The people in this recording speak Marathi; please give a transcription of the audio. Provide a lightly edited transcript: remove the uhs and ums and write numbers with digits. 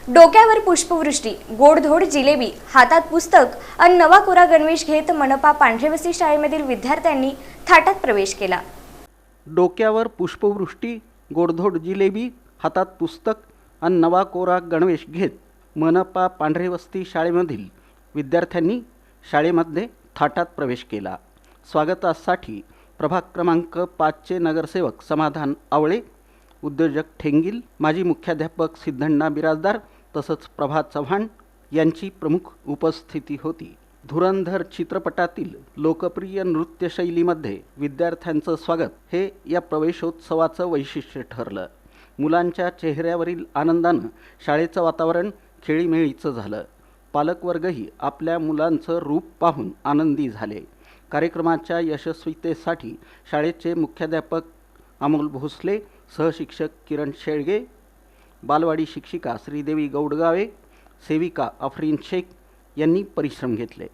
डोक्यावर पुष्पवृष्टी, गोडधोड जिलेबी, हातात पुस्तक आणि नवा कोरा गणवेश घेत मनपा पांढरेवस्ती शाळेमधील विद्यार्थ्यांनी थाटात प्रवेश केला। डोक्यावर पुष्पवृष्टी, गोडधोड जिलेबी, हातात पुस्तक आणि नवा कोरा गणवेश घेत मनपा पांढरेवस्ती शाळेमधील विद्यार्थ्यांनी शाळेमध्ये थाटात प्रवेश केला। स्वागतासाठी प्रभाग क्रमांक 5चे नगरसेवक समाधान आवळे, उद्योजक ठेंगील, माजी मुख्याध्यापक सिद्धण्णा बिराजदार तसंच प्रभात चव्हाण यांची प्रमुख उपस्थिती होती। धुरंधर चित्रपटातील लोकप्रिय नृत्यशैलीमध्ये विद्यार्थ्यांचं स्वागत हे या प्रवेशोत्सवाचं वैशिष्ट्य ठरलं। मुलांच्या चेहऱ्यावरील आनंदानं शाळेचं वातावरण खेळीमेळीचं झालं। पालकवर्गही आपल्या मुलांचं रूप पाहून आनंदी झाले। कार्यक्रमाच्या यशस्वीतेसाठी शाळेचे मुख्याध्यापक अमोल भोसले, सहशिक्षक किरण शेळगे, बालवाडी शिक्षिका श्रीदेवी गौडगावे, सेविका अफरीन शेख यांनी परिश्रम घेतले।